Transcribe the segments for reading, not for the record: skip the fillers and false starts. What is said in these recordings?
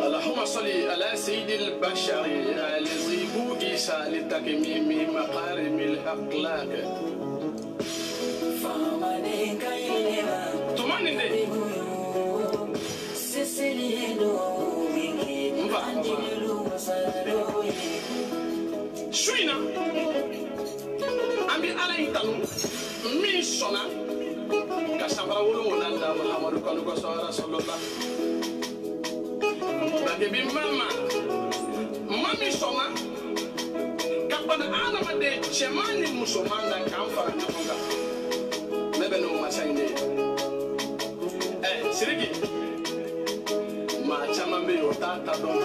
اللهم صل على سيد البشر الذي بوئس لتكميم مقارب الاخلاق. شوينا أمي على إنتانو مين سونا كسبرا ولونا دا محمد كانوا كسر رسول الله بكي مامي سونا كبنا أنا ما ده شماني مسلمان دا كم فرق نفونا نبنو ما سيني سيركي ما شمان بيوتا تدون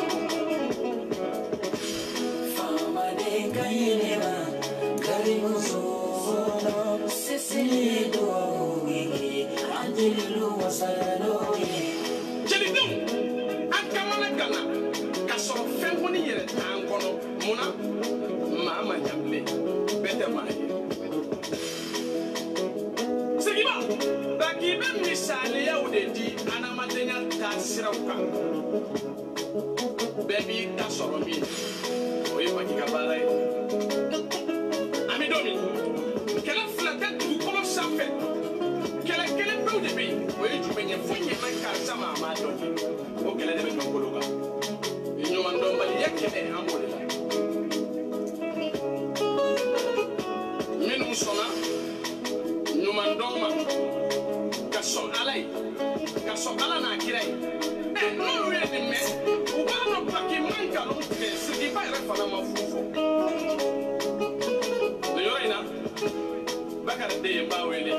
Jelidum, akamana kana, kasoro fengoni yere tangono, muna, mama nyamle, bete mai. Segiba, baki be misali ya udedi, anamatenya tasirauka. Baby kasoro mi, oye baki kabara. Amidomi, kela flata tu kono safe. Kela peu de pays, oye tu benye fonye manka sama amado. O kela de benye kologa. Inyo mandomba yekene ambolela. Minu sona, numandoma, kaso alai, kaso ala na kirai. No really me, ubano paki manka no te, sigi pa refana mafufo. Yoina, bakara de mbawele.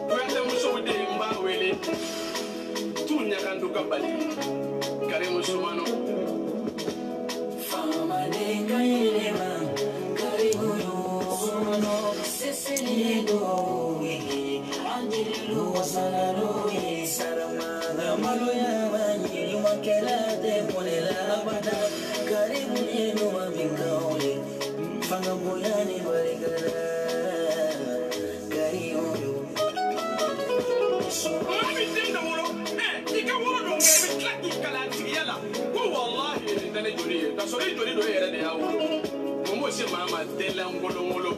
Kuende muso de mbawele. Tunya kandu kabali. Kare musumano. Fama de kailema, kare muyo sumano. Seseli do wiki, anjilu wasalalo sarama. Malu ya mani makela de polela abada. Kare muyo mabikauli. Fanga boyani barikara. Sorry, do it here. They are almost Mama Delangolo.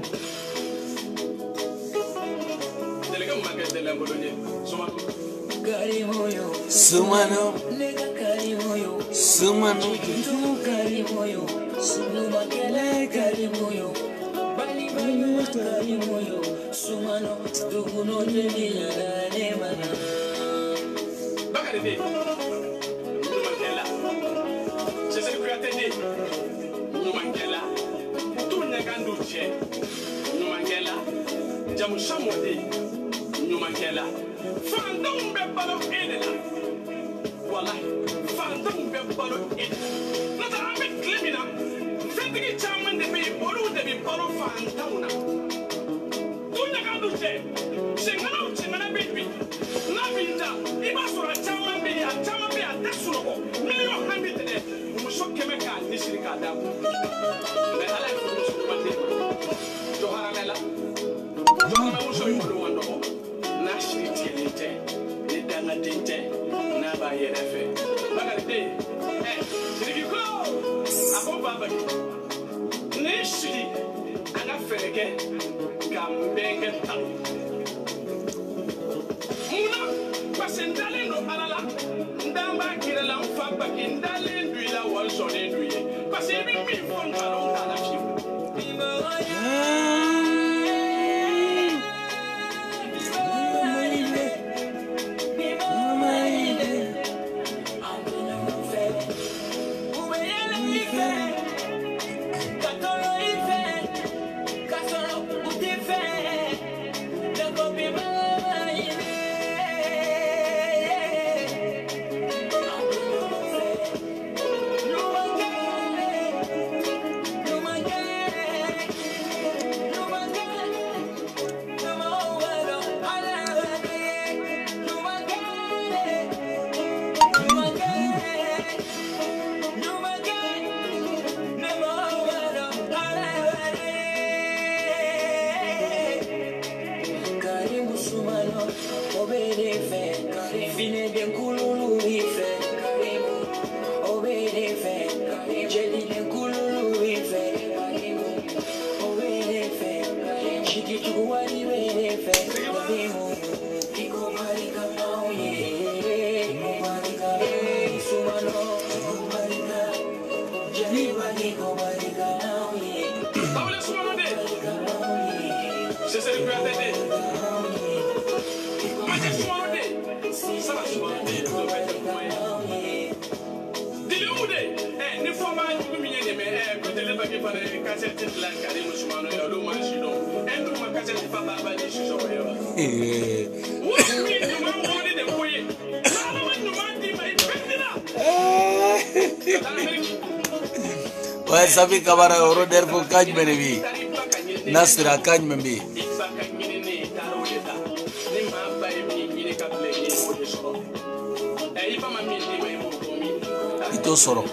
Delegam Market Delangolo. Sumano, Nega Carimoyo, Sumano, Carimoyo, Sumakela Carimoyo, Bali Carimoyo, Sumano, Duguno de Nemana. Bagade. Numangela, Tunaganduche, Numangela, Jamushamode, Numangela, Fandom Bebalo Edela, Walla, Fandom Bebalo Edela. Not a bit cleaning up, Fending Chaman de be Bolu de be Bolo Fantona. Tunaganduche, Singano, Chimana baby, Navinda, Ibasura Chaman be a Tasuno, Million Hundred today. Kemeka nisirika dabu me ala ko so mate to haramela jona wo so yodo wando na shiti lite ni danga dinte na ba yerefe bagade siriki ko akomba ba ni shiri anga fereke kambenge ta muna pasendale no alala ndamba kirela mfamba kindale one son in you, but saving me from Talon. Ouais, ça fait Kamara Roder pour Kaj Menevi. Nasra Kaj Membi. Ito soro.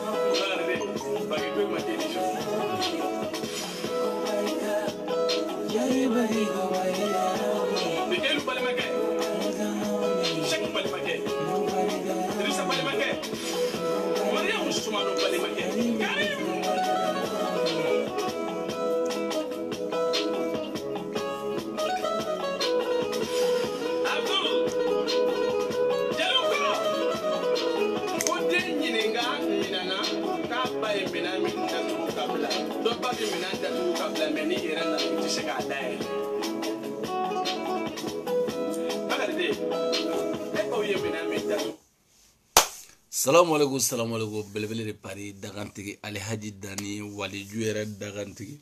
Salam alaikum belebele de Paris dagantigi Alhaji Dani wali juere dagantigi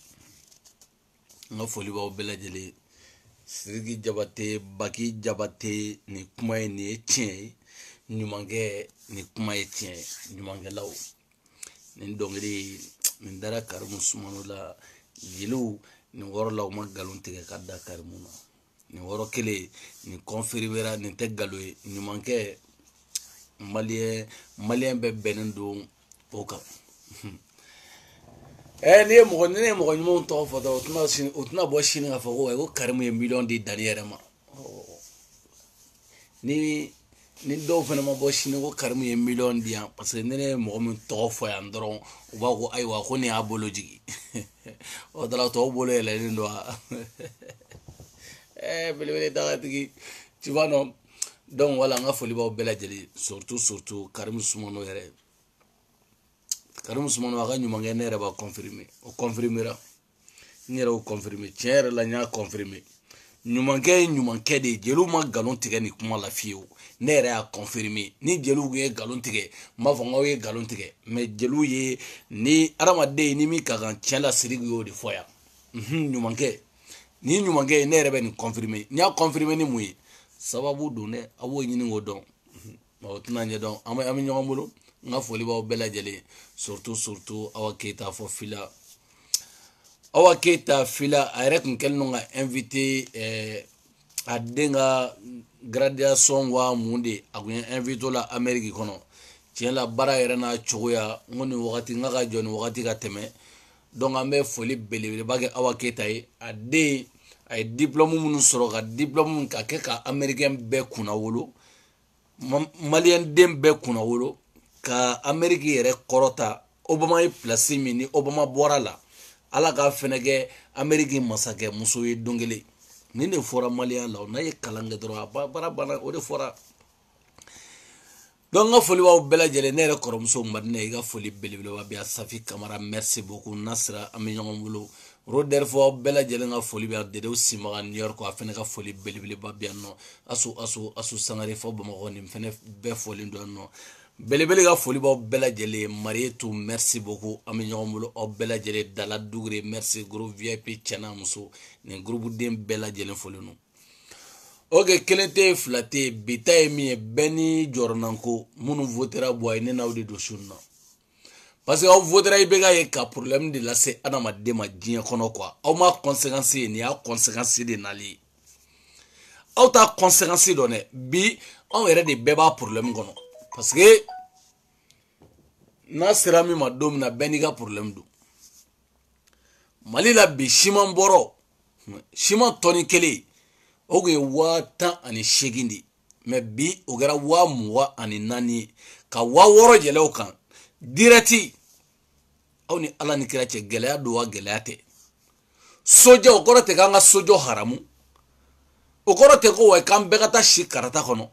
nga foli ba bela jele Sirigi Jabate Baki Jabate ni kuma ni tien nyumange ni kuma tien nyumange law ni dongri min dara Karimu Sumano la jilu ni woro law ma galontige kadda Karimu na ni woro kele ni confirmera ni tegaloy nyumange malien be benendo oka ni mo nyumo to foto utna bo shini ga fo go Karimu ye million di dernière ma ni do fana ma bo shini go Karimu ye million di parce que nene mo mun to fo ya ndoro o ba go ay wa ko ni abology o dala to bolo ele ndo bele da tigi tu vois non. Donc voilà, on a foli ba bela jeli surtout Karimu Sumano yere. Karimu Sumano aga nyumange nere ba confirmer. O confirmera. Nere o confirmer. Tiere la nya confirmer. Nyumange de jelu ma galon tige ni kuma la fiyo. Nere a confirmer. Ni jelu ye galon tige, ma fonga ye galon tige. Mais jelu ye ni aramade ni mi kagan tiela sirigi yo de foya. Nyumange. Ni nyumange nere be ni confirmer. Nya confirmer ni muyi. Sababu done awo nyini ngodon ma otuna nyedon ami nyongomolo nga foli ba bela jele surtout awa Keita fo fila ayre kun kelno nga invité adenga graduation wa munde agun invité la Amerique kono tien la bara yere na chogoya ngoni wakati nga ga joni wakati ga teme donc ambe foli bele bage awa Keita ade ay diplôme munu soro ka diplôme ka ke ka américain be kuna wolo malien dem be kuna wolo ka Amerique yere korota Obama yi place mini Obama bora la ala ka fenege Amerique masake muso yi dongele ni ne fora malien la na ye kalange dro bara bana o de fora donc nga foli wa bela jele ne re koromso madne ga foli belebele wa biya Safi Kamara merci beaucoup Nasra ami nyongolo Roder fo bela jele nga foli biya dede simaga New York a fene ga foli belebele ba biya no asu sangare fo bama ni fene be foli ndo no belebele ga foli ba bela jele Marietou merci beaucoup ami nyongolo o bela jele Dala Dugre merci groupe VIP chana muso ne groupe dem bela jele foli no. Ok, kelente flate bita emi beni jornanko munu votera boy ne na odi doshunna. Parce que au votera ibega ye ka problème de la se adama dema dien kono quoi. Au ma conséquence ni a conséquence de nali. Au ta conséquence donné bi on ere de beba problème kono. Parce que na serami ma dom na beniga problème do. Mali la bi shiman boro. Shiman toni kele. Oge wa tan ani shegindi me bi ogara wa muwa ani nani ka wa woro jele okan direti awni ala ni kira che gelaya do wa gelayate soja okoro te kanga sojo haramu okoro te ko wa kan begata shikarata kono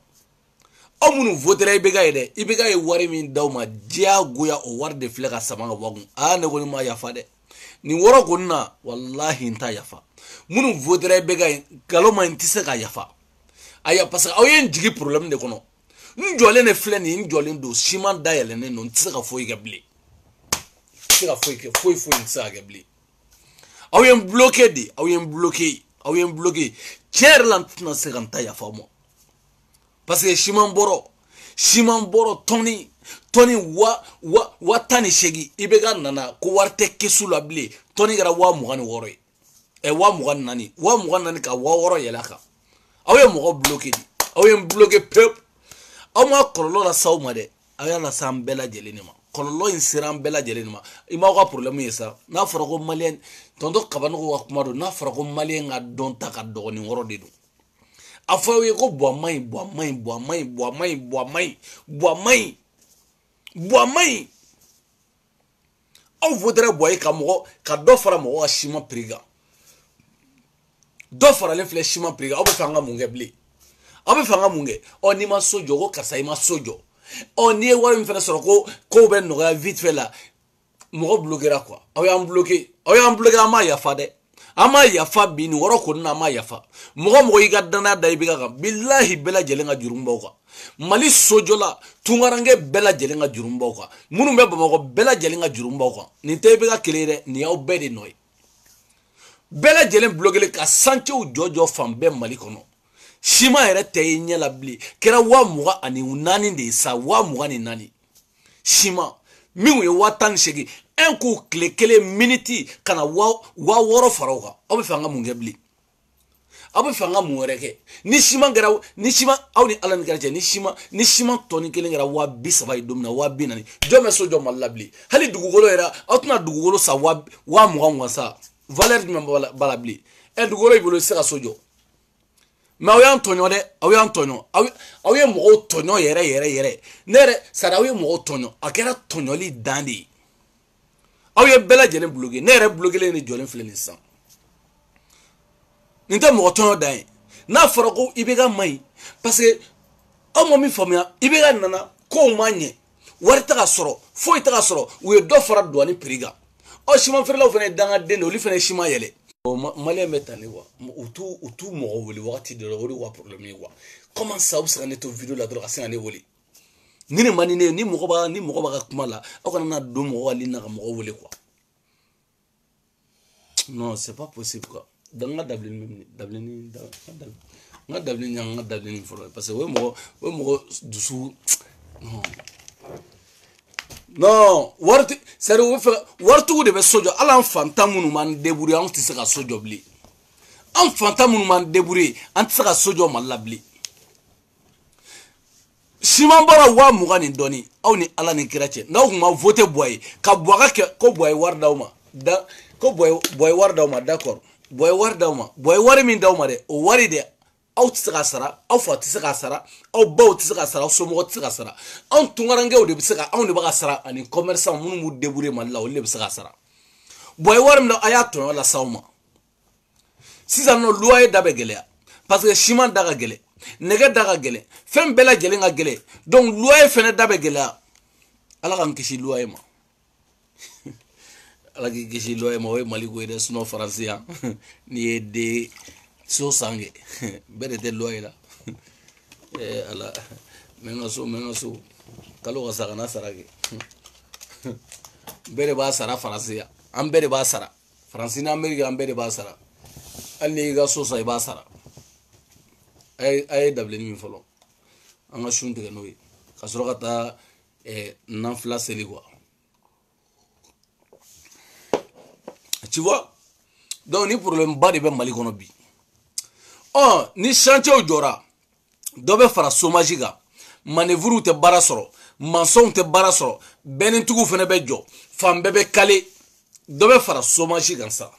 amunu votere ibega ide ibega e wari min dawma dia goya o war de flega samanga wagun ne goni ma yafa de ni woro gonna wallahi nta yafa munu votere bega galoma intise ka yafa aya parce que ayen jigi problème de kono njole ne fle ni njole do siman dayele ne non tise ka foyi gabli tise ka foyi ntisa gabli aw ye bloqué de aw ye bloqué tiers lan tuna se kan ta ya famo parce que Shimon Boro Tony wa tani shegi ibega nana ko warte kesu la bile Tony gara wa mugani woro e wa mugani nani ka wa woro yelaka aw ye mo bloqué di aw ye bloqué pep aw ma kololo la sawma de aw ya la sam bela jelenima kololo insiran bela jelenima ima ko problème yesa na fara ko malien tondo kabano ko kuma do na fara ko malien ga don ta ka dogoni woro de do afa ye ko boamai aw voudrait boy ka mo ka do fara mo wa Shima priga do fara le flèchement priga aw be fanga munge bli aw be fanga munge on ni ma sojo ko kasa ima sojo on y wari mfana soro ko be no vite fait là mo bloquera quoi aw ya bloqué ama ya fade ama ya fa bi ni woro ko na ama ya fa mo yiga dana da ibiga ga billahi bela jelenga jurumba ko mali sojo la tungarange bela jelenga jurumba ko munu be bamako bela jelenga jurumba ko ni te ibiga kelere ni yaw be de noy bela jelen bloquer ka sanche u jojo fambe mali kono Shima yɛrɛ tɛ ye ɲɛ la bilen kɛra 24 de sa 24 Shima min ye 18 un ko tile kelen miniti kana wa wɔɔrɔ fara o kan aw bɛ fɛ an ka mun kɛ bilen aw bɛ fɛ an ka mun wɛrɛ kɛ ni Shima aw ni Ala ni kɛra cɛ ni Shima tɔni kelen kɛra 30 ye don min na 40 jɔn bɛ so jɔ Mali la bilen hali dugukolo yɛrɛ aw tɛna dugukolo sa 20 sa valeur jumɛn b'a la bilen dugukolo i bolo i tɛ se ka so jɔ. Mais aw y'an tɔɲɔ dɛ aw ye mɔgɔw tɔɲɔ yɛrɛ ne yɛrɛ sari aw ye mɔgɔw tɔɲɔ a kɛra tɔɲɔli dan de ye aw ye bɛɛ lajɛlen bloqué ne yɛrɛ bloqué ni jɔlen filɛ nin sisan nin tɛ mɔgɔ tɔɲɔ dan ye n'a fɔra ko i bɛ ka maɲi parce que aw ma min faamuya i bɛ ka nana kow ma ɲɛ wari tɛ ka sɔrɔ foyi tɛ ka sɔrɔ u ye dɔ fara douane prix kan siman feerelaw fana ye dangaden de olu fana ye siman yɛlɛ. Malien met en quoi tout mo woli wakati de woli wa problème quoi comment ça vous serez to vidéo la drogue c'est en woli ni manine ni mo ba ka kuma la o kana na do mo wali na mo woli quoi non c'est pas possible quoi dans nga Dublin parce que we mo dusu non wartu de be sojo ala fanta munu man deburi an tise ka sojo bli an fanta munu man deburi an tise ka sojo malabli Shima bara wa mugani doni aw ni Ala ni kirache na kuma voter boy ka boga ke ko boy war dawma da ko boy war dawma d'accord boy war dawma boy war min dawma de o wari de aw tise ka sara aw fa tise ka sara aw baw tise ka sara so mo tise ka sara an tungarangew de bise ka aw ne ba ka sara ani commerçant munu mu débrouiller malla o le bise ka sara boy warim na ayato la sawma sisan no loyer da be gele parce que Shima daga gele nege daga gele fem bela gele nga gele donc loyer fene da be gele ala kan kishi loyer ma ala ki kishi loyer ma we mali ko de sno français ni de so sange bere de loyer la ala menga so kalo ga sara na sarage bere ba sara français an bere ba sara français na america an bere ba sara alli ga so sai ba sara ay dable ni folo an ga shunte ga noy ka soro ka ta nan flasé li quoi tu vois donc ni problème ba de be mali kono bi ni chantier jora do be fara chômage ga manevru te bara soro maçon te bara soro benin tugu fene be jo fam bebe kale do be fara chômage ga sa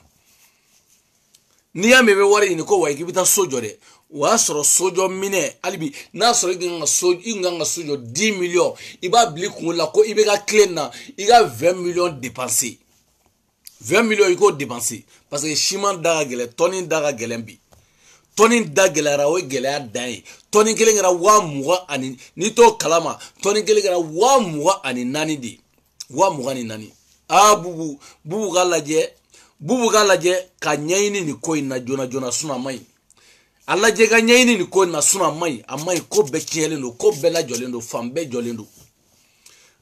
ni ya mebe wari ni ko wa ikibita sojo de wa soro sojo mine alibi na soro inga sojo 10 millions iba bli kun la ko ibe ga clean na iga 20 millions dépenser 20 millions iko dépenser parce que Shima daga gele toni daga gelembi toni daga ra o gele dai toni gele ngara wa muga ani ni to kalama toni gele ngara wa muga ani nani di wa muga ni nani bubu galaje ka nyaini ni ko ina jona suna mai alaje ga nyaini ni ko na suna mai amai ko be kiele no ko be la jolendo fambe jolendo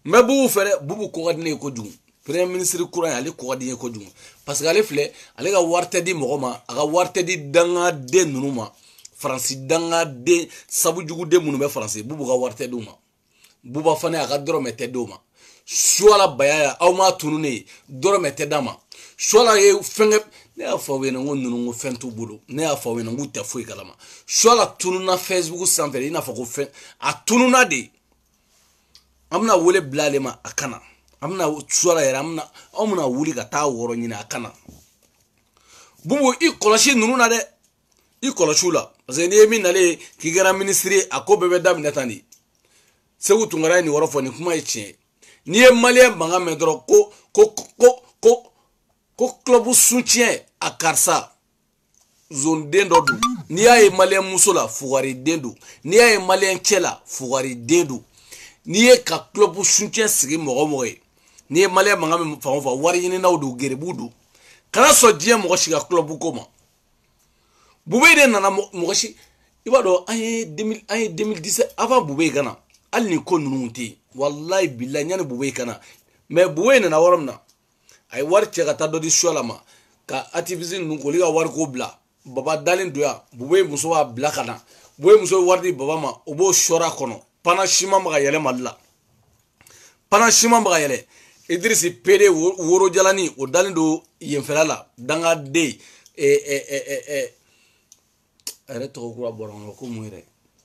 me bubu fere bubu ko gadne ko dum premier ministre kura ale ko di ko dum parce que ale filɛ ale ka warte di mɔgɔ ma a ka warte di danga de nunu ma France danga de sabu jugu de munu bɛ France bubu ka warte di ma buba fana a ka dɔrɔmɛ tɛ di ma suala bayaya aw ma tunu ne dɔrɔmɛ tɛ da ma suala ye fɛngɛ ne y'a fɔ aw ɲɛna ko nunu ko fɛn t'u bolo ne y'a fɔ aw ɲɛna k'u tɛ foyi kalama suala tununa Facebook sanfɛ i n'a fɔ ko fɛn a tununa de an bɛna wele bila ale ma a kana an bɛna suala yɛrɛ an bɛna wuli ka taa wɔrɔ ɲini a kana bubu i kɔlɔsi ninnu na dɛ i kɔlɔsiw la parce que n'i ye min nalen k'i kɛra ministre ye a ko bɛɛ bɛ daminɛ tan de Segu Tunkara ye nin yɔrɔ fɔ nin kuma ye tiɲɛ n'i ye maliyɛn mankan mɛn dɔrɔn ko club soutien a karisa zone den dɔ don n'i y'a ye maliyɛn muso la fugari den don n'i y'a ye maliyɛn cɛ la fugari den don n'i ye ka club soutien sigi mɔgɔ mɔgɔ ye n'i ye maliyɛn mankan mɛn fan o fan wari ɲininaw don gerebuw don kana sɔn diɲɛ mɔgɔ si ka club ko ma Bube de nana mɔgɔ si i b'a dɔn an ye 2017 avant Bube kana hali ni ko ninnu tɛ yen wallahi billahi ɲani Bube kana mais Bube nana yɔrɔ min na a ye wari cɛ ka taa dɔ di suala ma ka activiste ninnu k'olu ka wari ko bila baba dalen don yan Bube muso b'a bila ka na Bube muso wari di baba ma o b'o sɔrɔ a kɔnɔ pana siman bɛ ka yɛlɛ Mali la pana siman bɛ ka yɛlɛ Idrisi PD woro jalani o dalen don yenfɛla la dangaden a yɛrɛ tɔgɔ kura bɔra n kɔnɔ ko mun yɛrɛ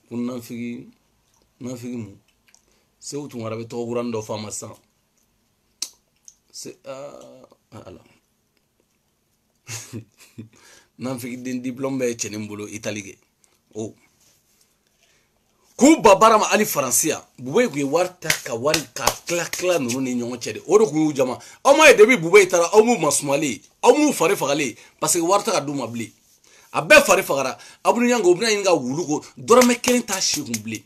ko nafigi mun Segu Tunkara bɛ tɔgɔ kura dɔ fɔ a ma sisan ala nafigi den diplôme bɛ cɛnin bolo Itali kɛ o k'u ba baara ma hali Faransi yan Bube kun ye wari ta ka wari ka tila ninnu ni ɲɔgɔn cɛ de o de kun y'u jama aw ma ye depuis Bube taara aw m'u masumalen aw m'u fari fagalen parce que wari ta ka d'u ma bilen a bɛɛ fari fagara Abdou Niang o bɛna ɲini ka wulu ko dɔrɔmɛ kelen t'a si kun bilen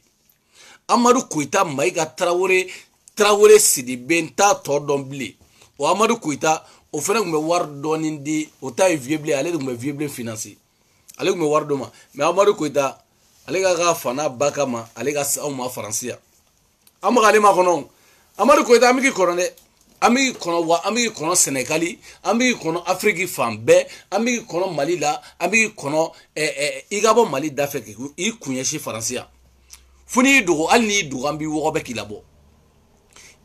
Amadou Koita Maïga Traoré Sidibé n t'a tɔ dɔn bilen o Amadou Koita o fana tun bɛ wari dɔɔni di o ta ye vieux blé ale de tun bɛ vieux blé financer ale tun bɛ wari dɔ ma mais Amadou Koita ale ka fana ba kama ale ka se anw ma Faransi yan an bɛ k'ale makɔnɔ Amadou Koita an bɛ k'i kɔnɔ dɛ an bɛ k'i kɔnɔ wa an bɛ k'i kɔnɔ Sénégali an bɛ k'i kɔnɔ Afrique fan bɛɛ an bɛ k'i kɔnɔ Mali la an bɛ k'i kɔnɔ i ka bɔ Mali da fɛ k'i kun ɲɛsin Faransi yan fo n'i dogo hali n'i dogo an b'i wɔgɔ bɛɛ k'i labɔ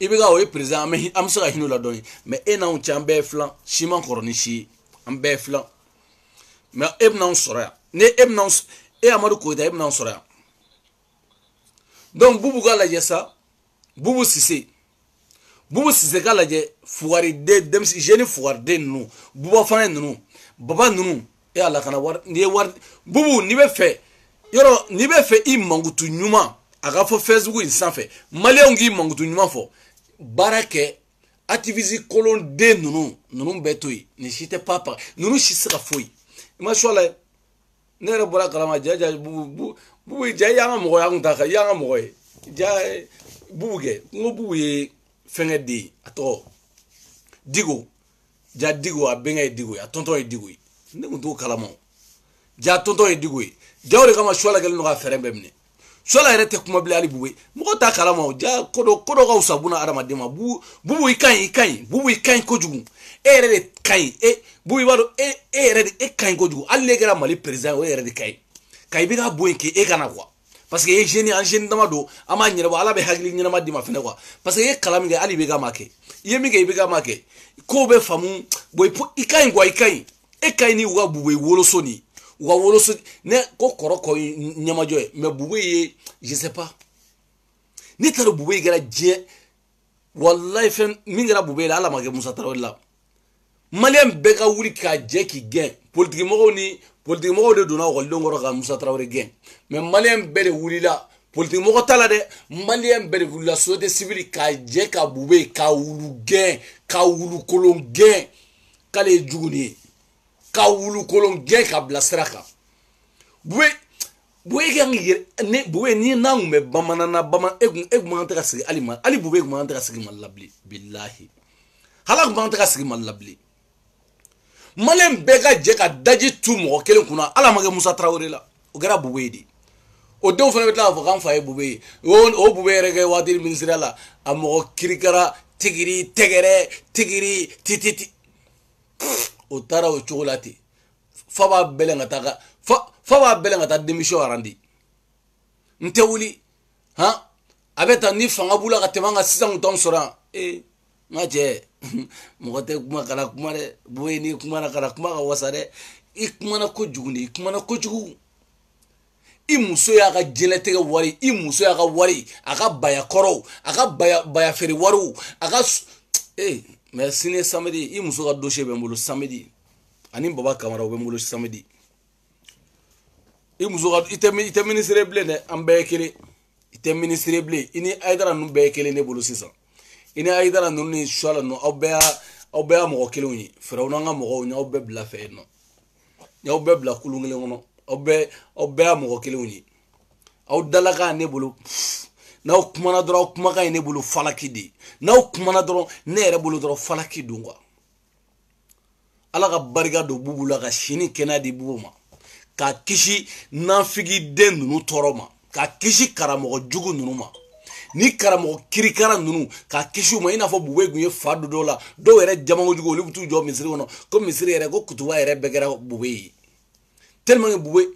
i bɛ ka o ye président an bɛ se ka hinɛ o la dɔɔni mais e n'anw cɛ an bɛɛ ye filan si man kɔrɔ ni si ye an bɛɛ ye filan mais e bɛ n'anw sɔrɔ yan ni e bɛ n'anw e Amadou Koita e bɛ n'anw sɔrɔ yan donc Bubu ka lajɛ sa Bubu Sise ka lajɛ fugariden denmisɛnnin jeune fugariden ninnu buba fana ninnu baba ninnu e ala kana wari n'i ye wari Bubu n'i bɛ fɛ yɔrɔ n'i bɛ fɛ i mankutu ɲuman a ka fɔ Facebook in sanfɛ maliyɛnw k'i mankutu ɲuman fɔ baara kɛ activiste kolonden ninnu bɛɛ to yen ni si tɛ papa ninnu si se ka foyi i ma sɔ la ne yɛrɛ bɔra kalama ja Bubu ja i y'an ka mɔgɔ ye an kun t'a kan i y'an ka mɔgɔ ye ja Bubu kɛ n ko Bubu ye fɛngɛ de ye a tɔgɔ Digo ja Digo a bɛnkɛ ye Digo ye a tɔntɔn ye Digo ye ne kun t'o kalama ja tɔntɔn ye Digo ye ja o de kama suala kɛlen don ka fɛɛrɛ bɛɛ minɛ suala yɛrɛ tɛ kuma bilen hali Bubu ye mɔgɔ t'a kalama o ja ko dɔ ka fisa buna adamaden ma Bubu i ka ɲi Bubu i ka ɲi kojugu e yɛrɛ de ka ɲi Bubu i b'a dɔn e yɛrɛ de e ka ɲi kojugu hali n'e kɛra Mali président o yɛrɛ de ka ɲi ka i bɛ ka bɔ yen k'e kana quoi parce que e jeune an jeune dama don an b'a ɲɛnabɔ ala bɛ hakili ɲɛnama d'i ma fɛnɛ quoi parce que e kalan min kɛ hali i bɛ ka ma kɛ i ye min kɛ i bɛ ka ma kɛ kow bɛ faamu bon i ka ɲi quoi i ka ɲi e ka ɲi ni u ka Bubu ye woloso ni u ka woloso ne ko kɔrɔ kɔ ɲɛmajɔ ye mais Bubu ye je sais pas ne taara Bubu kɛra diɲɛ wallahi fɛn min kɛra Bubu la ala ma kɛ Musa Tarawele la maliyɛn bɛɛ ka wuli k'a jɛ k'i gɛn politique mɔgɔw de donna ɔkɔlidenw kɔrɔ ka Musa Tarawele gɛn mais maliyɛn bɛɛ de wulila politique mɔgɔ t'a la dɛ maliyɛn bɛɛ de wulila société civile k'a jɛ ka Bubu ye ka wulu gɛn ka wulu kolon gɛn k'ale ye jugu de ye ka wulu kolon gɛn ka bila sira kan Bubu kan k'i ne Bubu ni n'an kun bɛ bamanan na e kun man tɛ ka sigi hali Bubu kun man tɛ ka sigi Mali la bilen bilahi hala kun man tɛ ka sigi Mali la bilen maliyɛn bɛɛ ka jɛ ka daji tu mɔgɔ kelen kunna ala ma kɛ Musa Tarawele la o kɛra Bubu ye de o denw fana bɛ tila k'a fɔ k'an fa ye Bubu ye o Bubu yɛrɛ kɛ waati ministériel la a mɔgɔ kirikara tigiri tegere tigiri tititi o tara o chocolate fa ba belenga ta fa ba belenga ta demission arandi nte wuli ha abeta ni fanga bula ka temanga sisan ton sora ngaje mogote kuma kala kuma de boy ni kuma na kala kuma ka wasare ikuma na ko juguni ikuma na ko jugu I muso ya ka jenetege wari I muso ya ka wari aka baya koro aka baya feri waru aka mais sine samedi I muso ka dossier be mbolo samedi ani baba kamara be mbolo samedi I muso ka ite ministre blé ne ambe kele ite ministre blé ini aidara nu be kele ne bolo sisa ini aidara nu ni shala no obea mo kele oni fera una nga mo nya obe bla fe no nya obe bla kulungele ngono obe mo kele oni aw dalaka ne bolo na kuma dro kuma ka ne bolo falaki di na kuma dro ne re bolo dro falaki dungwa ala ka barika do bubula ka shini kena di bubuma ka kishi nafigi den nunu toroma ka kishi karamo jugu nunu ma ni karamo kirikara nunu ka kishi ma ina fo buwe gunye fadu dola do ere jamango jugu oli butu jo misiri wono ko misiri ere ko kutuwa ere begera buwe tellement buwe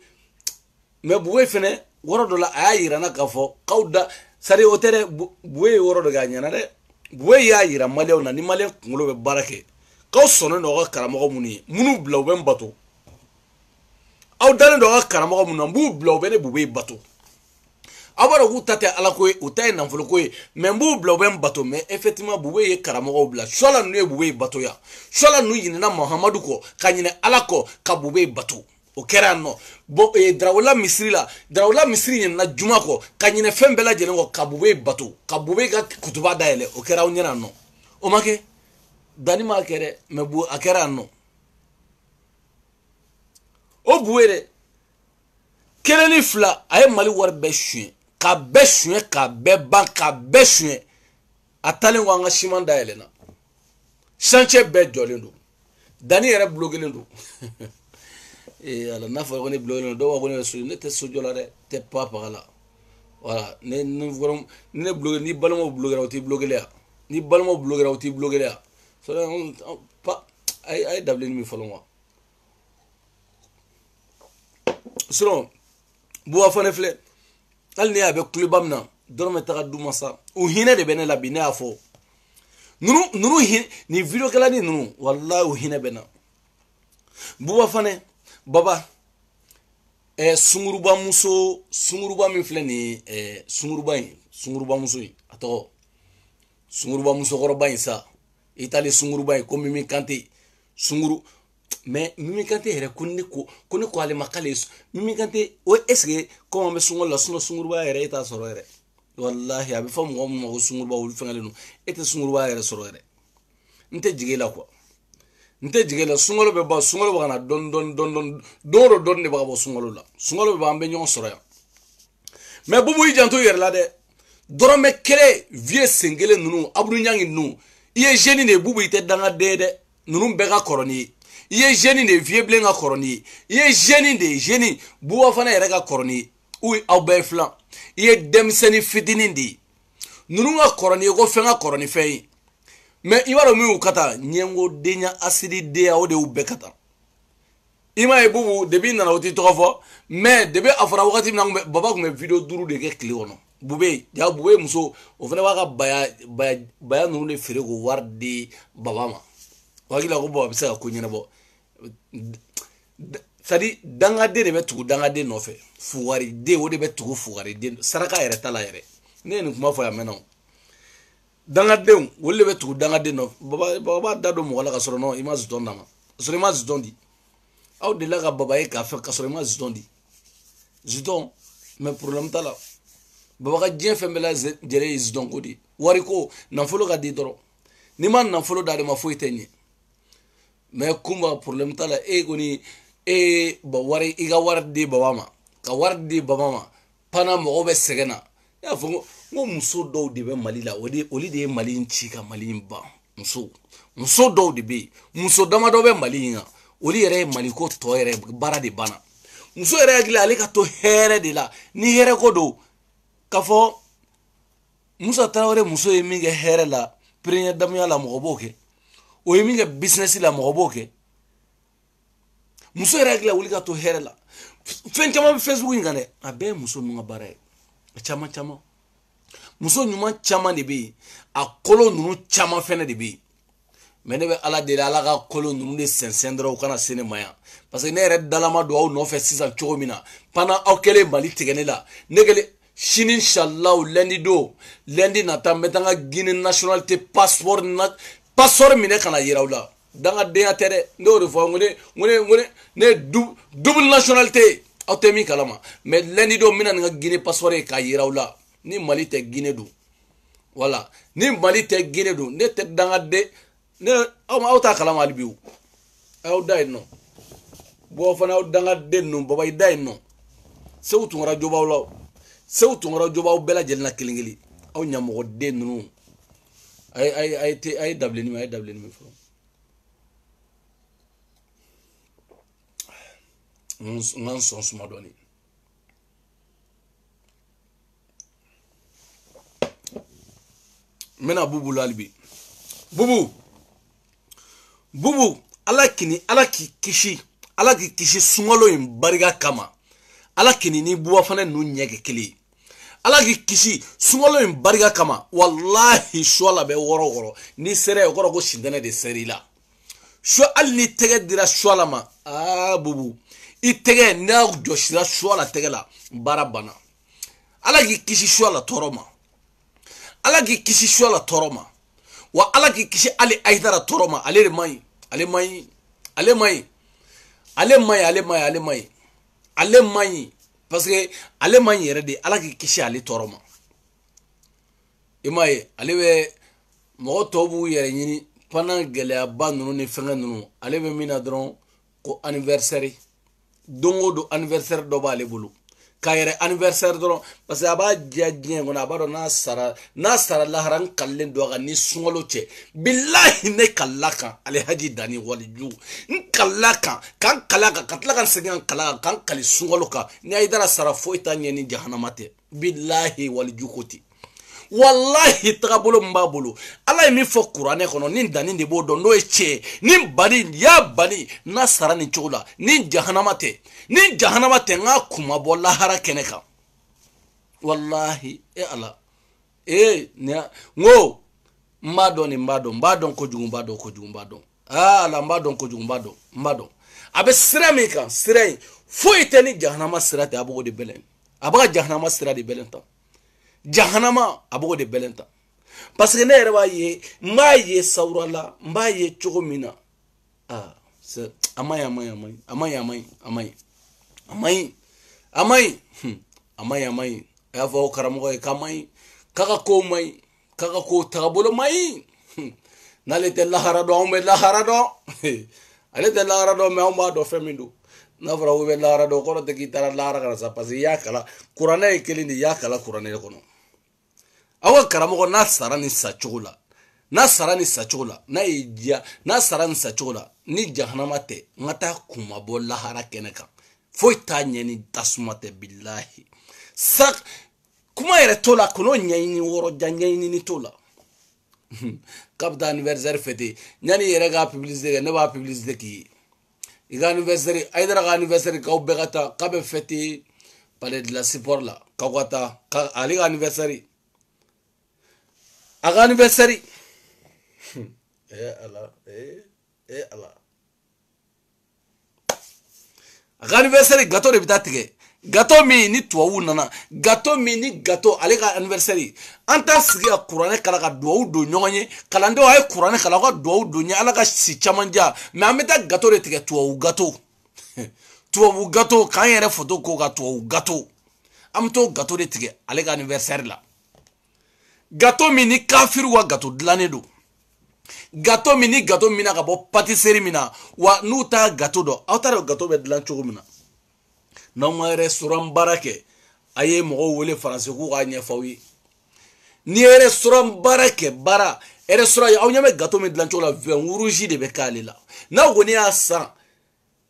me buwe fene woro dola ayira na kafo kauda sari otere buwe woro do ganyana de buwe ya yira malew na ni malew ngulo be barake kaw sono no ka karamo munu blaw ben bato aw dalen do ka karamo munu bu blaw ben buwe bato abara ku tate ala ko utay nan folo ko mais bu blaw ben bato mais effectivement buwe ye karamo bla shola nu buwe bato ya shola nu yinina muhammadu ko kanyine ala ko ka buwe bato o kera no bo drawla misri na juma ko kanyine fembela jelen ko ka buwe bato ka buwe ga kutuba daele o kera onyana no o make dani ma kere me bu akera no o buwere kele ni fla ay mali war beshu ka beshu ka beba ka beshu atalen wa nga shimanda elena chanche be jolendo dani yere blogelendo ala nafa ko ni blogelendo do wa ko ni so ne te so jolare te papa gala voilà ne vorom ne blogel ni balmo blogera oti blogelea ni balmo blogera oti blogelea so pa ay double mi follow moi sinon buwa fane fle al ne abe klubam na dorme taka duma sa u hine de bene la bine afo nunu ni video kala ni nunu wallahi u hine bena buwa fane baba sunguruba mi fle ni sunguruba muso ato sunguruba muso koroba isa itali sunguruba ko mimi kante sunguru mais mimi kante here kunni ko ale makale mimi kante o eske ko me sungol la sunguruba here ita soro here wallahi abi fam mo sunguruba ul fengale no ete sunguruba here soro here nte jigela ko nte jigela sungolo be ba sungolo ba na don ne ba bo sungolo be ba ambe nyon soro ya mais bubu ijanto here la de dorome kele vie sengele nunu abru nyangi nu iye jeni ne bubu ite danga dede nunu bega koroni iye jeni ne vie blenga koroni iye jeni buwa fana yere ga koroni ui awbe flan iye demseni fitini ndi nunu nga koroni ko fenga koroni fei me iwaro mi ukata nyengo denya asidi de o de ubekata ima e bubu debi na oti tofo me debe afara wakati na baba ko me video duru de ke kliono bube ya bube muso o fana waka baya nunu le fere ko wardi baba ma wagila ko baba bisa ko nyina bo sadi danga de be tugu danga de no fe fuwari de o de be tugu fuwari de saraka yere tala yere ne ni kuma fo ya meno danga de o le be tugu danga de no baba dado mo wala ka soro no imaz don dama soro imaz don di aw de la ka baba e ka fe ka soro imaz don di zidon mais problème tala baba ka jien fembela jere zidon ko di wari ko na folo ka di doro ni man na folo da de ma fo itenye mais kumba problème tala goni ba wari iga wardi babama ka wardi babama pana mo be segena ya fo mo muso do de be malila oli de mali nchi ka mali ba muso do de be muso dama do be mali nga oli yere mali ko to yere bara de bana muso yere agila ale ka to here de la ni here ko do ka fo muso tawre muso e mi ge here la premier damuya la mɔgɔ b'o kɛ o ye min kɛ business la mɔgɔ b'o kɛ muso yɛrɛ hakili la wuli ka to hɛrɛ la fɛn caman bɛ Facebook in kan dɛ a bɛɛ ye muso ninnu ka baara ye a caman caman muso ɲuman caman de bɛ yen a kolon ninnu caman fɛnɛ de bɛ yen mais ne bɛ ala deli ala ka kolon ninnu de sɛnsɛn dɔrɔn u kana se ne ma yan parce que ne yɛrɛ dalama don aw nɔfɛ sisan cogo min na pendant aw kɛlen Mali tigɛ ne la ne kɛlen sini inchallah lundi don lundi nata n bɛ taa n ka Guinée nationalité passeport minɛ kana yira aw la dangadenya tɛ dɛ ne y'o de fɔ ne double nationalité aw tɛ min kalama mais lundi don n bɛna nin ka Guinée passeport ye k'a yira aw la ni Mali tɛ Guinée don voilà ni Mali tɛ Guinée don ne tɛ dangaden ne aw t'a kalama hali bi o aw da yen nɔ bɔ fana aw dangaden ninnu baba i da yen nɔ Seku Tunkara jo b'aw la Seku Tunkara jo b'aw bɛɛ lajɛlen na kelen kelen aw ɲɛmɔgɔden ninnu a ye dabilenni min fɔlɔ n ka n sɔn suma dɔɔni n bɛna Bubu la hali bi Bubu ala k'i kisi sunkalo in barika kama ala kini ni buwa fana ninnu ɲɛ kɛ kelen ye ala k'i kisi sunkalo in barika kama wallahi suwa la bɛ wɔrɔ ni sera ye o kɔrɔ ko sintɛnɛ de sera i la suwa hali ni tɛgɛ dira suwa la ma Bubu i tɛgɛ n'a jɔsira suwa la tɛgɛ la baara banna ala k'i kisi suwa la tɔɔrɔ ma ala k'i kisi suwa la tɔɔrɔ ma wa ala k'i kisi ali Aidara tɔɔrɔ ma ale de man ɲi ale man ɲi parce que ale man ɲi yɛrɛ de ala k'i kisi ale tɔɔrɔ ma i m'a ye ale bɛ mɔgɔ tɔw b'u yɛrɛ ɲini pendant gɛlɛyaba ninnu ni fɛngɛ ninnu ale bɛ min na dɔrɔn ko anniversaire don o don anniversaire dɔ b'ale bolo k'a yɛrɛ anniversaire dɔrɔn parce que a b'a diya diɲɛ kɔnɔ a b'a dɔn n'a sara lahara n kalilen don a kan ni sunkalo cɛ bilahi ne kalila kan Alhaji Dani waliju n kalila kan k'an kala kan ka tila ka segin ka kala kan k'an kali sunkalo kan ni Aidara sara foyi t'a ɲɛ ni jahanama tɛ bilahi waliju ko ten wallahi tagabolo min b'a bolo ala ye min fɔ kuranɛ kɔnɔ ni danni de b'o dɔn n'o ye tiɲɛ ni bani ya bani n'a sara nin cogo la ni jahanama tɛ n ka kuma bɔ lahara kɛnɛ kan wallahi ala ngo n b'a dɔn kojugu ala n b'a dɔn kojugu n b'a dɔn a bɛ sira min kan sira in foyi tɛ ni jahanama sira tɛ a b'o de bɛlɛn a b'a ka jahanama sira de bɛlɛn ta jahanama a b'o de bɛlɛn ta parce que ne yɛrɛ b'a ye n b'a ye sawura la n b'a ye cogo min na a man ɲi a y'a fɔ karamɔgɔ ye k'a man ɲi k'a ka kow man ɲi k'a ka kow tagabolo man ɲi n'ale tɛ lahara dɔn anw bɛ lahara dɔn ale tɛ lahara dɔn mais anw b'a dɔn fɛn min don n'a fɔra ko bɛ lahara dɔn o kɔrɔ tɛ k'i taara lahara kana sa parce que i y'a kala kuranɛ ye kelen de i y'a kala kuranɛ de kɔnɔ aw ka karamɔgɔ n'a sara nin sacogo la n'a sara nin sacogo la n'a sara nin sacogo la ni jahanama tɛ n ka taa kuma bɔ lahara kɛnɛ kan foyi t'a ɲɛ ni tasuma tɛ bilahi kuma yɛrɛ t'o la k'o ɲɛɲini wɔrɔjan ɲɛɲini t'o la k'a bɛ taa anniversaire fêter yanni i yɛrɛ k'a publicité kɛ ne b'a publicité k'i ye i ka anniversaire Aidara ka anniversaire k'aw bɛɛ ka taa k'a bɛ fêter palais de la sport la k'aw ka taa ale ka anniversaire a ka anniversaire ala a ka anniversaire gâteau de bɛ taa tigɛ gâteau min ni tubabu nana gâteau min ni gâteau ale ka anniversaire an t'a sigi ka kuranɛ kala ka duwawu don ɲɔgɔn ye kalandenw a ye kuranɛ kala ka duwawu don ɲɛ ala ka si caman diya mais an bɛ taa gâteau de tigɛ tubabu gâteau k'an yɛrɛ photo ko ka tubabu gâteau an bɛ t'o gâteau de tigɛ ale ka anniversaire la gâteau min ni kafiriw ka gâteau dilannen don gâteau min ni gâteau min na ka bɔ pâtisserie min na wa n'u t'a gâteau dɔn aw t'a dɔn gâteau bɛ dilan cogo min na n'aw ma restaurant baara kɛ a ye mɔgɔw wele faransi k'u k'a ɲɛfɔ aw ye n'i ye restaurant baara kɛ restaurant aw ɲɛ bɛ gâteau min dilan cogo la vin rouge de bɛ k'ale la n'aw kɔni y'a san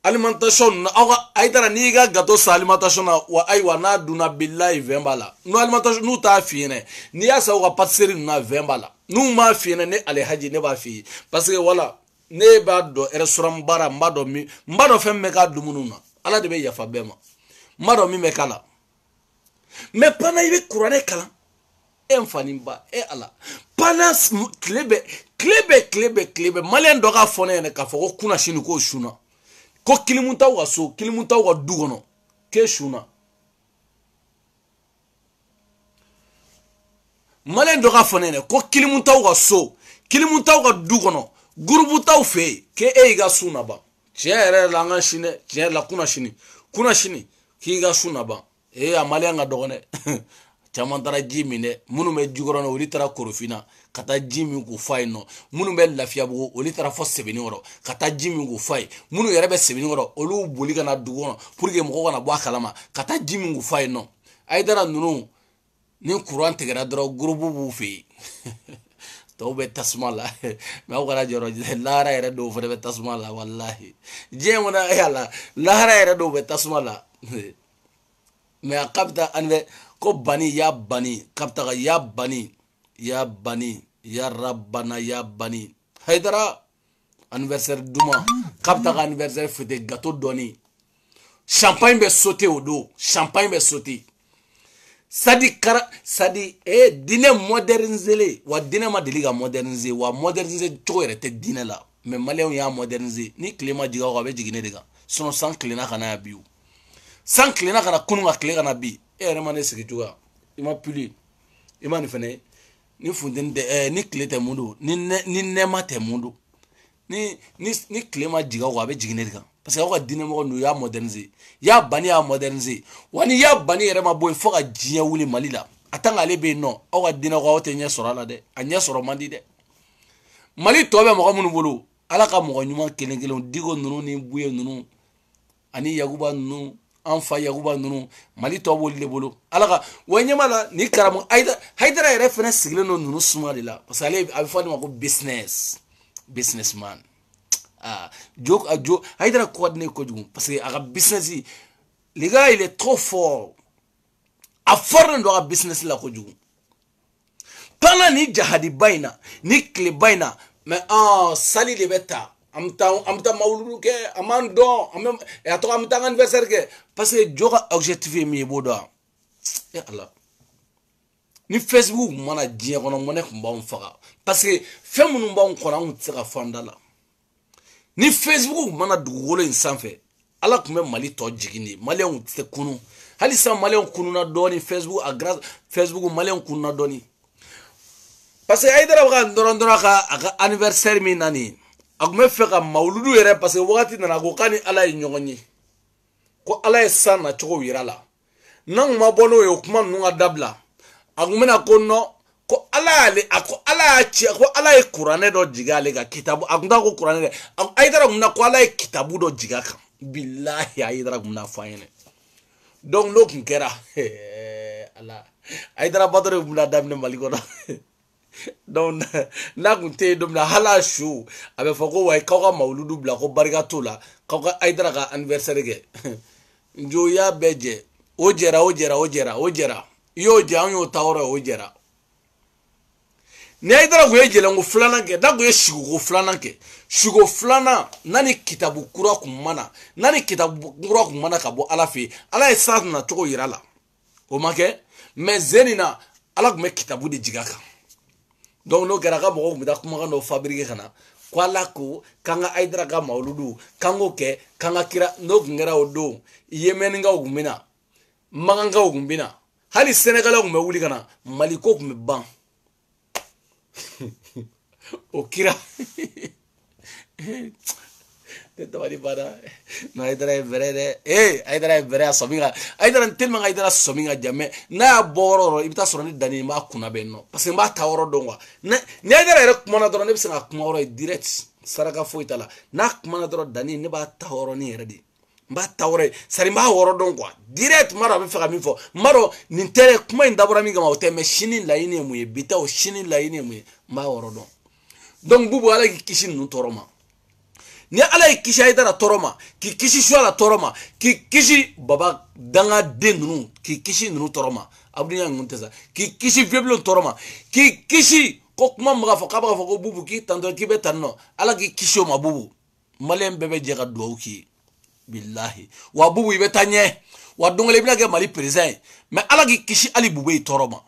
alimentation na aw ka Aidara n'i ka gâteau san alimentation na wa ayiwa n'a dunna bilahi vin b'a la n'o alimentation n'u t'a f'i ɲɛna n'i y'a san u ka pâtisserie ninnu na vin b'a la n'u m'a f'i ɲɛna ne Alhaji ne b'a f'i ye parce que voilà ne b'a dɔn restaurant baara n b'a dɔn fɛn min bɛ k'a dumuni na Ala de bɛ yafa bɛɛ ma n b'a dɔn min bɛ k'a la mais pendant i bɛ kuranɛ kalan e n fani ba e Ala pendant tile bɛ maliyɛn dɔ k'a fɔ ne ɲɛna k'a fɔ ko kunna sini k'o sunna ko kilimu t'aw ka so kilimu t'aw ka du kɔnɔ k'e sunna maliyɛn dɔ k'a fɔ ne ɲɛna ko kilimu t'aw ka so kilimu t'aw ka du kɔnɔ gurupu t'aw fɛ yen k'e y'i ka sun na ban tiɲɛ yɛrɛ la an ka sini dɛ tiɲɛ yɛrɛ la kunna sini k'i ka sun na ban a maliyɛn ka dɔgɔn dɛ caman taara ji min dɛ minnu bɛ jikɔrɔ na olu taara Korofina ka taa ji min k'u fa yen nɔ minnu bɛ Lafiyabugu olu taara fɔ Sebenikɔrɔ ka taa ji min k'u fa ye minnu yɛrɛ bɛ Sebenikɔrɔ olu boli ka na dugu kɔnɔ pour que mɔgɔw kana bɔ a kalama ka taa ji min k'u fa yen nɔ Hayidara ninnu ni kuran tigɛra dɔrɔn gurupu b'u fɛ yen tɔw bɛ tasuma la mais aw kana jɔrɔ lahara yɛrɛ dɔw fana bɛ tasuma la walahi diɲɛ kɔnɔ yala lahara yɛrɛ dɔw bɛ tasuma la mais a kapita anniversaire ko bani ya kapita ka ya bani ya rabbana ya bani Hayidara anniversaire duma kapita ka anniversaire fête gâteau dɔnni champagne bɛ sauter o don champagne bɛ sauter sadi dinɛ modernisé wa dinɛ ma deli ka moderniser wa moderniser cogo yɛrɛ tɛ dinɛ la mais maliyɛnw y'a moderniser ni tile ma jigin aw a bɛ jigin ne de kan sinon san tilenna ka na yan bi o san tilenna ka na kunun ka tile ka na bi e yɛrɛ ma ne sigi cogoya i ma pili i ma nin fɛnɛ ni funteni tɛ ni tile tɛ mun don ni nɛma tɛ mun don ni tile ma jigin aw a bɛ jigin ne de kan parce que aw ka dinɛ mɔgɔ ninnu y'a moderniser y'a bani y'a moderniser wa ni y'a bani yɛrɛ ma bɔ yen fo ka diɲɛ wuli Mali la a tant que ale bɛ yen nɔ aw ka dinɛ ko aw tɛ ɲɛ sɔrɔ a la dɛ a ɲɛ sɔrɔ man di dɛ Mali tɔ bɛ mɔgɔ minnu bolo Ala ka mɔgɔ ɲuman kelen kelenw Diko ninnu ni Buye ninnu ani Yakuba ninnu an fa Yakuba ninnu Mali tɔ b'olu de bolo Ala ka wa ɲɛma la ni karamɔgɔ Hayidara yɛrɛ fana sigilen don ninnu suma de la parce que ale a bɛ fɔ ale ma ko businessman Hayidara coordonné kojugu parce que a ka business les gars il est trop fort a fort dans la business la kojugu pendant ni jahadi bayna ni kle bayna mais sali de beta amta mawludu ke amando et to amta anniversaire ke parce que joka objectif mi bodo ya Allah ni Facebook mana diɲɛ kɔnɔ mo ne kun b'anw faga parce que fɛn minnu b'anw kɔnɔ anw tɛ se ka fɔ an da la ni Facebook mana dugukolo in sanfɛ Ala tun bɛ Mali tɔ jigin de maliyɛnw tɛ kunu hali sisan maliyɛnw kununa dɔɔni Facebook a grâce Facebook maliyɛnw kununa dɔɔni parce que Hayidara bɛ ka dɔrɔn a ka anniversaire min na nin a tun bɛ fɛ ka mawuludu yɛrɛ parce que wagati nana ko k'a ni Ala ye ɲɔgɔn ye ko Ala ye san nacogo yira la n'an kun ma bɔ n'o ye o kuma ninnu ka dabila a tun bɛna ko nɔ ko Ala y'a ci ko Ala ye kuranɛ dɔ jigin ale kan kitabu a tun t'a ko kuranɛ dɛ Hayidara kun na ko Ala ye kitabu dɔ jigin a kan bilahi Hayidara kun na fɔ an ɲɛna donc n'o kun kɛra Ala Hayidara bato de kun bɛna daminɛ Mali kɔnɔ donc n'a kun tɛ yen don min na hali a su a bɛ fɔ ko wa k'aw ka mawuludu bila ko barika t'o la k'aw ka Hayidara ka anniversaire kɛ njo y'a bɛɛ jɛ o jɛra i y'o jɛ an y'o ta yɔrɔ ye o jɛra ni Hayidara kun ye jɛlɛnko filanan kɛ n'a kun ye sigiko filanan kɛ sigo filanan n'a ni kitabu kura kun mana ka bɔ Ala fɛ yen Ala ye san nacogo yira la o ma kɛ mais zeni na Ala kun bɛ kitabu de jigin a kan donc n'o kɛra a ka mɔgɔw kun bɛ taa kumakan dɔ fabriquer ka na ko Ala ko k'an ka Hayidara ka mawuludu k'an k'o kɛ k'an ka kira n'o kun kɛra o don Yemɛnikaw kun bɛ na Magankaw kun bɛ na hali Sénégalais kun bɛ wuli ka na Mali ko kun bɛ ban o kira te tabali bada no Hayidara ye vrai dɛ Hayidara ye vrai a sɔmi ka Hayidara tellement Hayidara sɔmi ka jan mais n'a y'a bɔ yɔrɔ i bɛ taa sɔrɔ ne dani n b'a kunna bɛ yen nɔ parce que n b'a ta yɔrɔ dɔn quoi ni Hayidara yɛrɛ kumana dɔrɔn ne bɛ se ka kuma yɔrɔ ye direct saraka foyi t'a la n'a kumana dɔrɔn dani ne b'a ta yɔrɔnin yɛrɛ de n b'a ta yɔrɔ ye sari n b'a yɔrɔ dɔn quoi direct n b'a dɔn a bɛ fɛ ka min fɔ n b'a dɔn nin tɛ kuma in dabɔra min kama o tɛ mais sini laɲini ye mun ye bi ta o sini laɲini ye mun ye n b'a yɔrɔ dɔn donc bubu Ala k'i kisi ninnu tɔɔrɔ ma ni Ala ye kisi Hayidara tɔɔrɔ ma k'i kisi Suala tɔɔrɔ ma k'i kisi Baba dangaden ninnu k'i kisi ninnu tɔɔrɔ ma Abdou ninnu tɛ sa k'i kisi Vieux Blon tɔɔrɔ ma k'i kisi ko kuma maga fo kaba fo ko bubu ki tanto ki be tanno ala ki kisho ma bubu malen bebe je ga do ki billahi wa bubu ibe tanye wa dongole bi ga mali president mais ala ki kishi ali bubu e toroma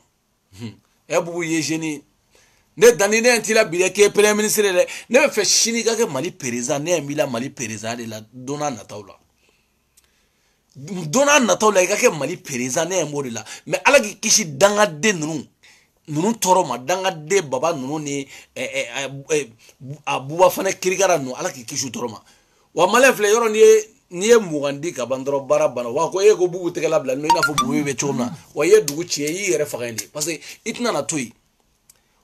e bubu ye jeni ne dani ne ntila bile ke premier ministre le ne fe shini ga mali president ne mi la mali president de la dona na tawla ga ke mali president ne mo de la mais ala ki kishi danga de nunu toroma danga de baba nunu ni abuba fana kirigara no ala ki kishi toroma wa male fle yoro ni mugandi ka bandoro bara bana wa ko ego bubu tegala bla no ina fo bubu be choma wa ye dugu chi yi yere fagandi parce que itna na toy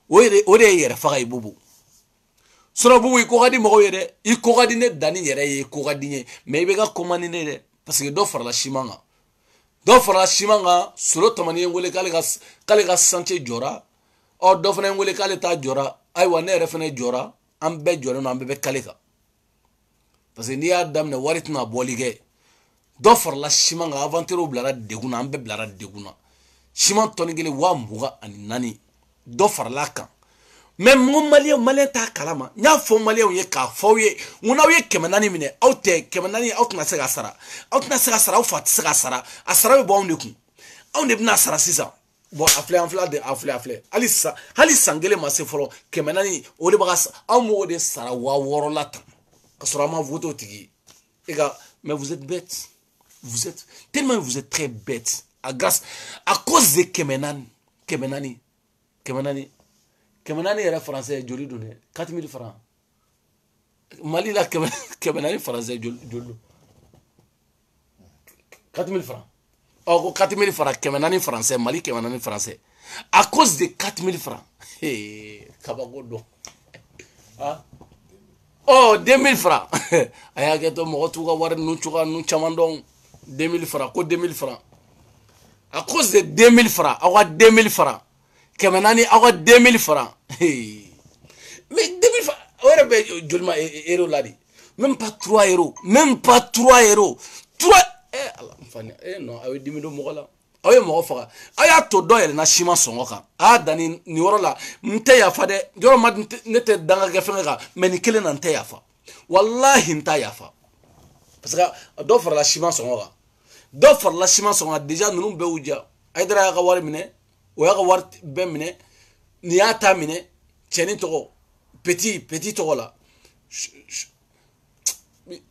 ode yere fagay bubu sura bubu ko gadi mo yere ko gadi ne dani yere ko gadi ne mais be ga komani ne de parce que do farla shimanga suro tamani ngole kale ga sanche jora o do fana ngole kale ta jora ay wa ne refene jora am be jora no am be kale ka parce que ni adam ne waritna bolige do farla shimanga avantero blara deguna am be blara deguna shiman tonigele wa muga ani nani do farla kan même mon malien ta kalama nya fo malien ye ka fo ye nguna ye kemenani mine auté kemenani autna sega sara au fat sega sara asara be bon neku on ne bina sara sisa bon afle ali sangele ma se folo kemenani o de bagas au mo de sara wa woro lata kasura ma voto tigi ega mais vous êtes bêtes vous êtes très bêtes à cause de kemenani est français joli donné 4000 francs Mali la kemenani français joli 4000 francs oh 4000 francs kemenani français Mali kemenani français à cause de 4000 francs kabagodo ah oh 2000 francs aya geto mo tuga war nu tuga nu chamandong 2000 francs ko 2000 francs à cause de 2000 francs awa 2000 francs kemenani awa 2000 francs mais 2000 francs ore be jolma euro ladi même pas 3 euros 3 Allah fani non awe dimido mogola awe mo fa aya to doyel na shima songoka dani ni woro la mte ya fa de joro ma nete danga ga fenga mais ni kele nan te ya fa wallahi nta ya fa parce que do for la shima songoka déjà nunu be uja aidra ga war mine o ya ga war be mine ni ata mine cheni to petit to la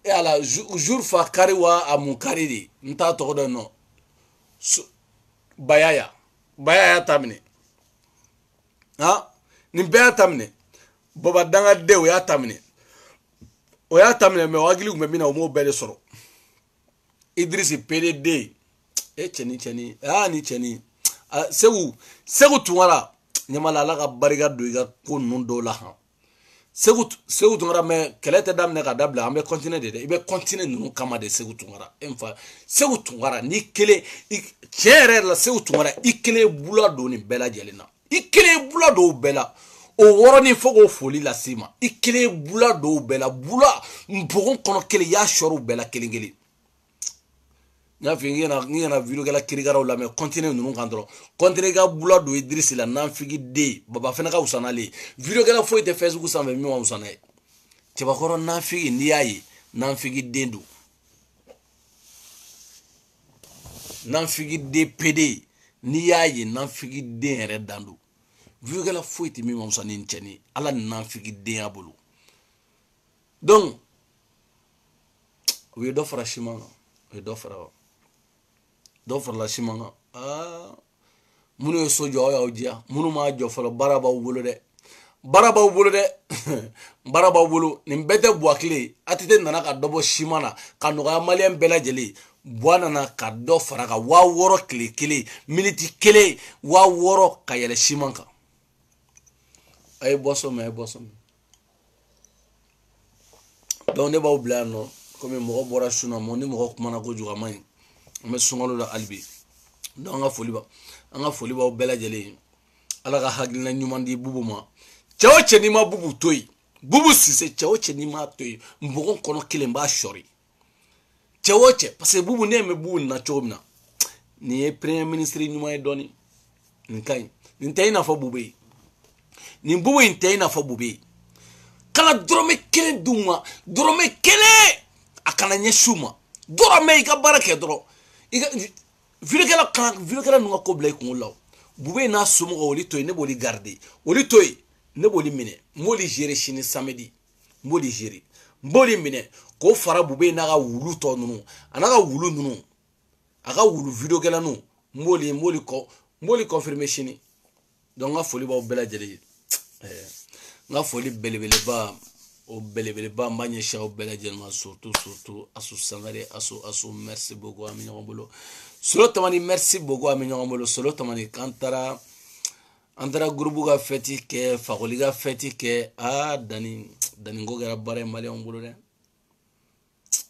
et ala jour fa kari wa amu kari di nta to do no bayaya tamine ni baya tamine baba danga de o ya tamine me wagili ngbe mina o mo bele soro Idrisi PDD cheni ni cheni segu tungara nyamala la ka bariga do iga ko nundo la ha segu tungara me kelete dam ne ka dabla ambe continuer de ibe continuer nu kama de segu tungara emfa segu tungara ni kele chere la segu tungara ikele bula do ni bela jelena ikele bula do bela o woro ni fogo foli la sima ikele bula do bela bula mpogon kono kele ya shoru bela kelengeli na fingi na video gala kirigara la me continuer nunu kandro continuer ga bula do Idrisi la nan figi de baba fena ka usana le video gala fo ite Facebook sa me mi wa usana e te ba koro nan figi ni yayi nan figi dendu nan figi de PD ni yayi nan figi de re dandu video gala fo ite mi wa usana ni cheni ala nan figi de abulu donc we do fara shima we do fara do for la shimanga munu yo sojo ya ojia munu ma jo folo baraba wulo de baraba wulo ni mbete buakle atite nana ka dobo shimana ka no ga malien bela jeli bwana na ka do fara ka wa woro kile minute kile wa woro ka yele shimanka ay bosom donc ne ba oblano comme mo bora shuna mo ni mo ko mana ko juga mai me sungalo la albi donc anga foli ba bela jele ala ga hagina nyumandi bubuma chawo cheni ma bubu toyi bubu sise chawo cheni ma toyi mbogon kono kile mba shori chawo che parce que bubu ne me bubu na chomna ni premier ministre nyuma e doni nkai ntay na fo bubé nin bubu in tɛ i n'a fɔ bube kana dɔrɔmɛ kelen d'u ma dɔrɔmɛ kelen a kana ɲɛsin u ma dɔrɔmɛ i ka baara kɛ dɔrɔn i ka vidéokɛla ninnu ka ko bila i kunkolo la bube n'a somɔgɔ olu to yen ne b'olu garder olu to yen ne b'olu minɛ n b'olu gérer sini samedi n b'olu gérer n b'olu minɛ k'o fara bube n'a ka wulu tɔ ninnu a n'a ka wulu ninnu a ka wulu vidéokɛla ninnu n b'olu confirmer sini donc n ka foli b'aw bɛɛ lajɛlen ye n ka foli belebeleba o belebeleba n b'a ɲɛsin aw bɛɛ lajɛlen ma surtout Asu Sangare Asu merci beaucoup an bɛ ɲɔgɔn bolo Solo Tamani merci beaucoup an bɛ ɲɔgɔn bolo Solo Tamani k'an taara groupe ka fête kɛ Fakoli ka fête kɛ Dani ko kɛra baara ye maliyɛnw bolo dɛ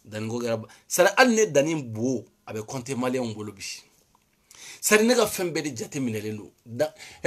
Dani ko kɛra sari hali ne Dani bo a bɛ compter maliyɛnw bolo bi sari ne ka fɛn bɛɛ de jate minɛlen don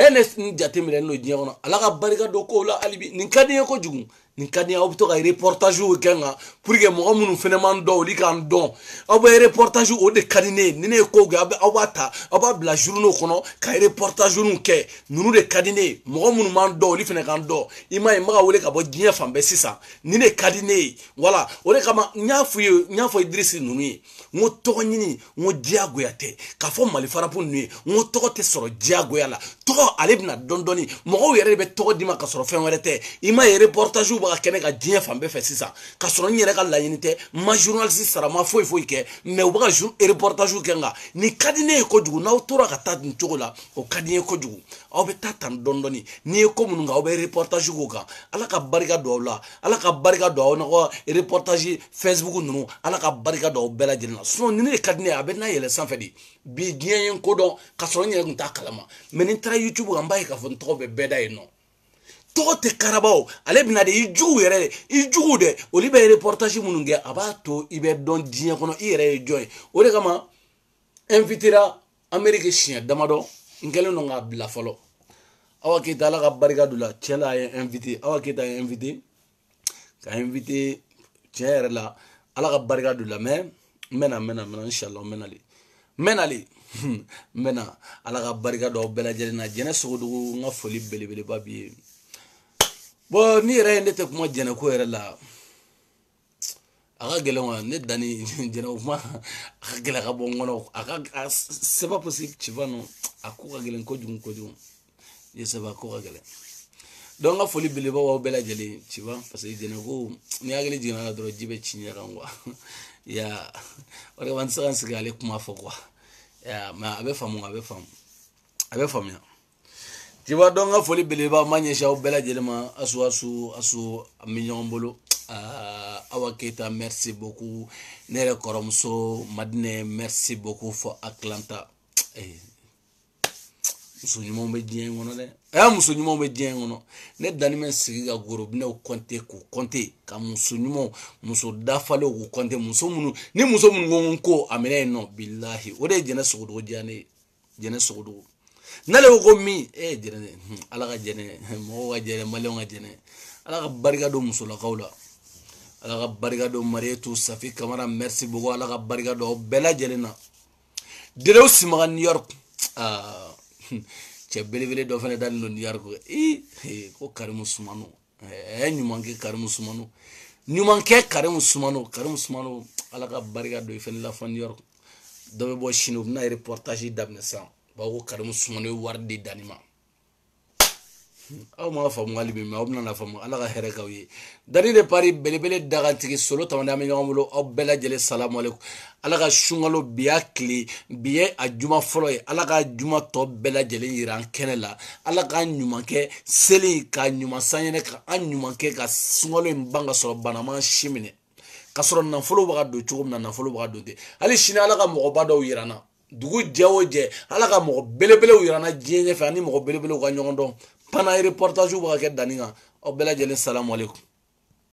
ne jate minɛlen don diɲɛ kɔnɔ ala ka barika don kow la hali bi nin ka di n ye kojugu nin ka di n ye aw bɛ to ka reportage kɛ n kan pour que mɔgɔ minnu fɛnɛ man dɔn olu k'an dɔn aw bɛ reportage o de ka di ne ye ni ne ye kow kɛ aw b'a ta aw b'a bila journaux kɔnɔ ka reportage kɛ ninnu de ka di ne ye mɔgɔ minnu man dɔn olu fɛnɛ k'an dɔn i m'a ye n bɛ ka wele ka bɔ diɲɛ fan bɛɛ sisan nin de ka di ne ye voilà o de kama n y'a fɔ Idrisi ninnu ye n ko tɔgɔ ɲini n ko diyagoya tɛ k'a fɔ Mali farapu ninnu ye n ko tɔgɔ tɛ sɔrɔ diyagoya la tɔgɔ ale bɛna dɔɔni dɔɔni mɔgɔw yɛrɛ de bɛ tɔgɔ d'i ma ka sɔrɔ fɛn wɛrɛ tɛ i m'a ye reportage bɛ ka kɛnɛ ka diɲɛ fan bɛɛ fɛ sisan ka sɔrɔ n yɛrɛ ka laɲini tɛ n ma journaliste sara ma foyi kɛ mais u bɛ ka reportage kɛ n kan nin ka di ne ye kojugu n'aw tora ka taa nin cogo la o ka di n ye kojugu aw bɛ taa tan dɔɔni dɔɔni n'i ye ko minnu kan aw bɛ reportage k'o kan ala ka barika don aw la ala ka barika don aw n'aw ka reportage Facebook ninnu ala ka barika don aw bɛɛ lajɛlen na sinon nin de ka di ne ye a bɛ n'a yɛlɛ sanfɛ de bi diɲɛ ye n ko dɔn ka sɔrɔ n yɛrɛ tun t'a kalama mais ni n taara YouTube kan n b'a ye k'a fɔ n tɔgɔ bɛ bɛɛ da yen nɔ tɔgɔ tɛ karabaw ale bɛna de i jugu yɛrɛ de i jugu dɛ olu bɛ reportage minnu kɛ a b'a to i bɛ dɔn diɲɛ kɔnɔ i yɛrɛ ye jɔn ye o de kama invitera Amérique siɲɛ damadɔ n kɛlen don k'a bila fɔlɔ Awa Keita ala ka barika don la tiɲɛ la a ye invité Awa Keita ye invité ka invité tiɲɛ yɛrɛ la ala ka barika don la mais n bɛna inshallah n bɛna ala ka barika don aw bɛɛ lajɛlen na Jɛnɛ Sogodogo n ka foli belebeleba b'i ye bon ni yɛrɛ ye ne tɛ kuma Jɛnɛ ko yɛrɛ la a ka gɛlɛn wa ne Dani Jɛnɛ kuma a ka gɛlɛn ka bɔ n kɔnɔ c'est pas possible tu vois non a ko ka gɛlɛn kojugu je sais pas ko ka gɛlɛn donc n ka foli belebeleba b'aw bɛɛ lajɛlen tu vois parce que Jɛnɛ ko ni hakili jiginna la dɔrɔn ji bɛ ci ɲɛ kan quoi ya o de kama n tɛ se ka n sigi ale kuma fɔ quoi mais a bɛ faamuya tu vois donc n ka foli belebeleba n b'a ɲɛsin aw bɛɛ lajɛlen ma Asu an bɛ ɲɔgɔn bolo Awa Keita merci beaucoup ne yɛrɛ kɔrɔmuso Madinɛ merci beaucoup fɔ Atlanta muso ɲumanw bɛ diɲɛ kɔnɔ dɛ muso ɲumanw bɛ diɲɛ kɔnɔ ne Dani bɛ sigi ka gorobinɛw compter k'u compter ka muso ɲumanw muso dafalenw k'u compter muso minnu ko a minɛ yen nɔ bilahi o de ye Jɛnɛ Sogodogo diya ne ye Jɛnɛ Sogodogo n'ale ko min Jɛnɛ ala ka Jɛnɛ mɔgɔw ka Jɛnɛ maliyɛnw ka Jɛnɛ ala ka barika don musolakaw la ala ka barika don Marietou Safi Kamara merci beaucoup ala ka barika don aw bɛɛ lajɛlen na Derew Simaga New York cɛ belebele dɔ fana dalen don New York ko Karimu Sumano ɲuman kɛ Karimu Sumano ala ka barika don i fana la fɔ New York dɔ bɛ bɔ Chine u bɛna reportage daminɛ sisan bawo ko Karimu Sumano ye wari di Dani ma aw ma faamu hali bi mais aw bɛna faamu ala ka hɛrɛ k'aw ye Dani de Paris belebele dagantigi Solo Tamani an bɛ ɲɔgɔn bolo aw bɛɛ lajɛlen salamu aleykum ala ka sunkalo bi y'a tile bi ye a juma fɔlɔ ye ala ka juma tɔ bɛɛ lajɛlen yira an kɛnɛ la ala ka ɲuman kɛ seli ka ɲuman sanyɛnɛ ka an ɲuman kɛ ka sunkalo in ban ka sɔrɔ bana ma si minɛ ka sɔrɔ nafolo bɛ ka don cogo min na nafolo bɛ ka don ten hali sini ala ka mɔgɔba dɔw yira n na dugu jɛ o jɛ ala ka mɔgɔ belebelew yira n na diɲɛ ɲɛfɛ ani mɔgɔ belebelew ka ɲɔgɔn dɔn pana reportage bɛ ka kɛ Dani kan aw bɛɛ lajɛlen salamu aleykum